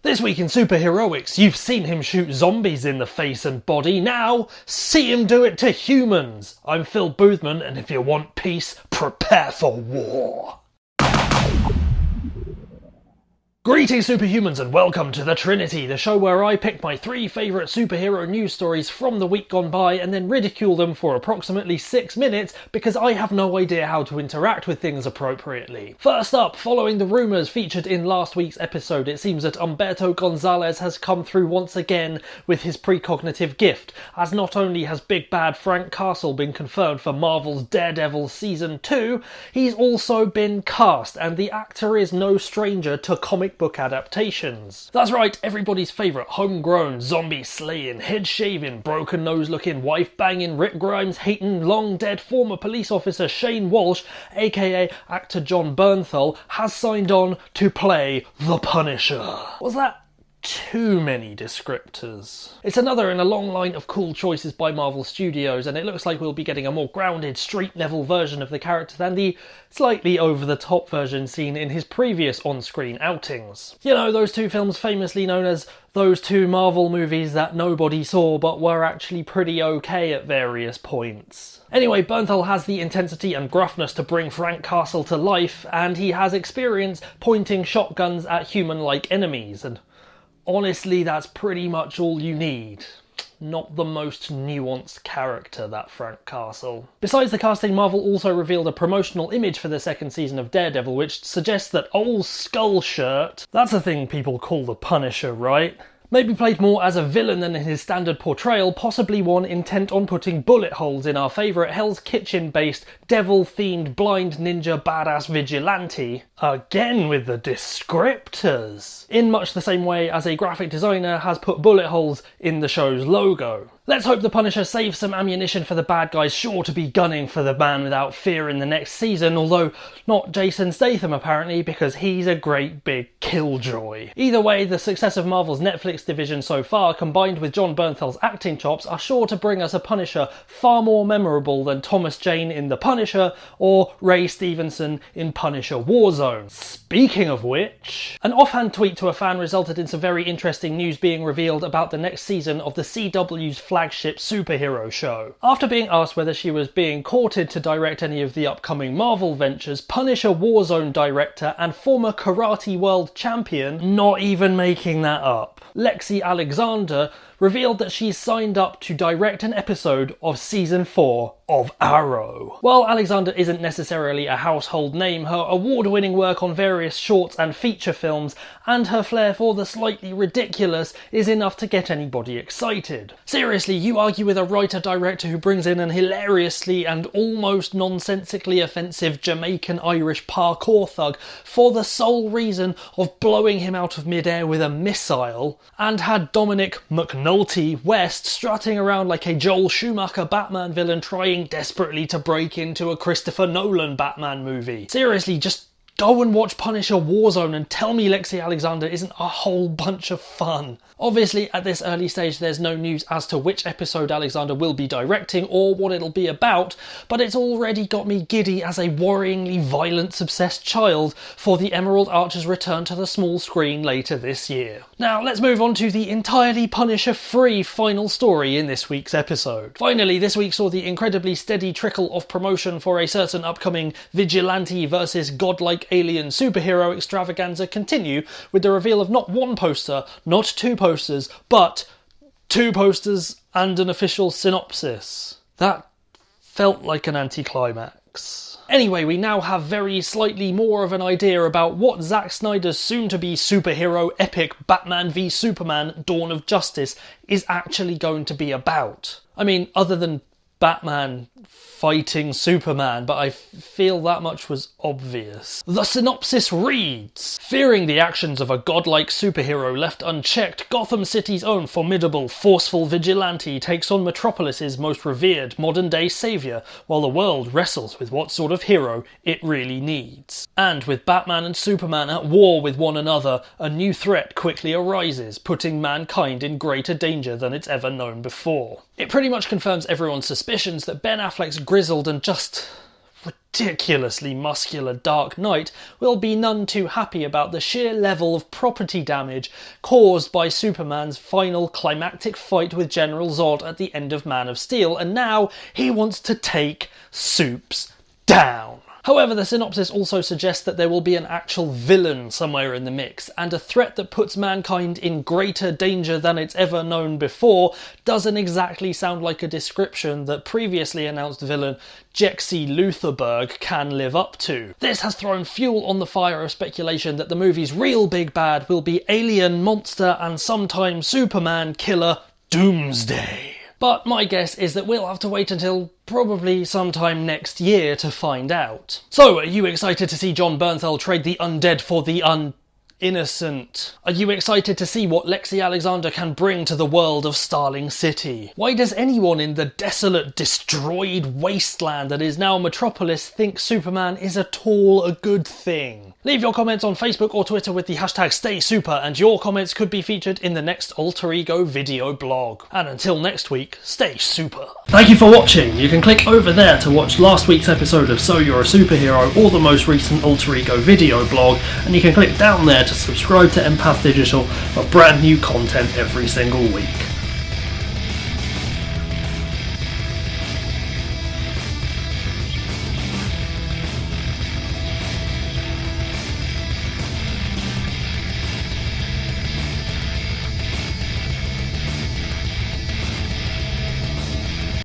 This week in superheroics, you've seen him shoot zombies in the face and body, now see him do it to humans! I'm Phil Boothman, and if you want peace, prepare for war! Greetings superhumans and welcome to the Trinity, the show where I pick my 3 favourite superhero news stories from the week gone by and then ridicule them for approximately 6 minutes because I have no idea how to interact with things appropriately. First up, following the rumours featured in last week's episode, it seems that Humberto Gonzalez has come through once again with his precognitive gift, as not only has big bad Frank Castle been confirmed for Marvel's Daredevil Season 2, he's also been cast, and the actor is no stranger to comic book adaptations. That's right, everybody's favourite homegrown, zombie-slaying, head-shaving, broken-nose-looking, wife-banging, Rick Grimes-hating, long-dead former police officer Shane Walsh, aka actor John Bernthal, has signed on to play the Punisher. Was that too many descriptors? It's another in a long line of cool choices by Marvel Studios, and it looks like we'll be getting a more grounded, street-level version of the character than the slightly over-the-top version seen in his previous on-screen outings. You know, those 2 films famously known as those 2 Marvel movies that nobody saw but were actually pretty okay at various points. Anyway, Bernthal has the intensity and gruffness to bring Frank Castle to life, and he has experience pointing shotguns at human-like enemies, and honestly, that's pretty much all you need. Not the most nuanced character, that Frank Castle. Besides the casting, Marvel also revealed a promotional image for the 2nd season of Daredevil, which suggests that Old Skull Shirt, that's a thing people call the Punisher, right? Maybe played more as a villain than in his standard portrayal, possibly one intent on putting bullet holes in our favourite Hell's Kitchen-based, devil-themed blind ninja badass vigilante. Again with the descriptors! In much the same way as a graphic designer has put bullet holes in the show's logo. Let's hope the Punisher saves some ammunition for the bad guys sure to be gunning for the man without fear in the next season, although not Jason Statham apparently, because he's a great big killjoy. Either way, the success of Marvel's Netflix division so far, combined with John Bernthal's acting chops, are sure to bring us a Punisher far more memorable than Thomas Jane in The Punisher or Ray Stevenson in Punisher Warzone. Speaking of which, an offhand tweet to a fan resulted in some very interesting news being revealed about the next season of the CW's flagship superhero show. After being asked whether she was being courted to direct any of the upcoming Marvel ventures, Punisher Warzone director and former Karate World Champion, not even making that up, Lexi Alexander, revealed that she's signed up to direct an episode of Season 4 of Arrow. While Alexander isn't necessarily a household name, her award-winning work on various shorts and feature films and her flair for the slightly ridiculous is enough to get anybody excited. Seriously, you argue with a writer-director who brings in an hilariously and almost nonsensically offensive Jamaican-Irish parkour thug for the sole reason of blowing him out of midair with a missile, and had Dominic McNulty West strutting around like a Joel Schumacher Batman villain trying desperately to break into a Christopher Nolan Batman movie. Seriously, just go and watch Punisher Warzone and tell me Lexi Alexander isn't a whole bunch of fun. Obviously, at this early stage, there's no news as to which episode Alexander will be directing or what it'll be about, but it's already got me giddy as a worryingly violence-obsessed child for the Emerald Archer's return to the small screen later this year. Now, let's move on to the entirely Punisher-free final story in this week's episode. Finally, this week saw the incredibly steady trickle of promotion for a certain upcoming vigilante versus godlike alien superhero extravaganza continue with the reveal of not 1 poster, not 2 posters, but 2 posters and an official synopsis. That felt like an anticlimax. Anyway, we now have very slightly more of an idea about what Zack Snyder's soon-to-be superhero epic Batman v Superman Dawn of Justice is actually going to be about. I mean, other than Batman fighting Superman, but I feel that much was obvious. The synopsis reads: fearing the actions of a godlike superhero left unchecked, Gotham City's own formidable, forceful vigilante takes on Metropolis's most revered modern-day saviour, while the world wrestles with what sort of hero it really needs. And with Batman and Superman at war with one another, a new threat quickly arises, putting mankind in greater danger than it's ever known before. It pretty much confirms everyone's suspicions that Ben Affleck's grizzled and just ridiculously muscular Dark Knight will be none too happy about the sheer level of property damage caused by Superman's final climactic fight with General Zod at the end of Man of Steel, and now he wants to take Supes down. However, the synopsis also suggests that there will be an actual villain somewhere in the mix, and a threat that puts mankind in greater danger than it's ever known before doesn't exactly sound like a description that previously announced villain Jexy Lutherberg can live up to. This has thrown fuel on the fire of speculation that the movie's real big bad will be alien monster and sometime Superman killer Doomsday. But my guess is that we'll have to wait until probably sometime next year to find out. So, are you excited to see John Bernthal trade the undead for the innocent? Are you excited to see what Lexi Alexander can bring to the world of Starling City? Why does anyone in the desolate, destroyed wasteland that is now Metropolis think Superman is at all a good thing? Leave your comments on Facebook or Twitter with the hashtag StaySuper, and your comments could be featured in the next Alter Ego video blog. And until next week, stay super. Thank you for watching. You can click over there to watch last week's episode of So You're a Superhero or the most recent Alter Ego video blog, and you can click down there to subscribe to Empath Digital for brand new content every single week.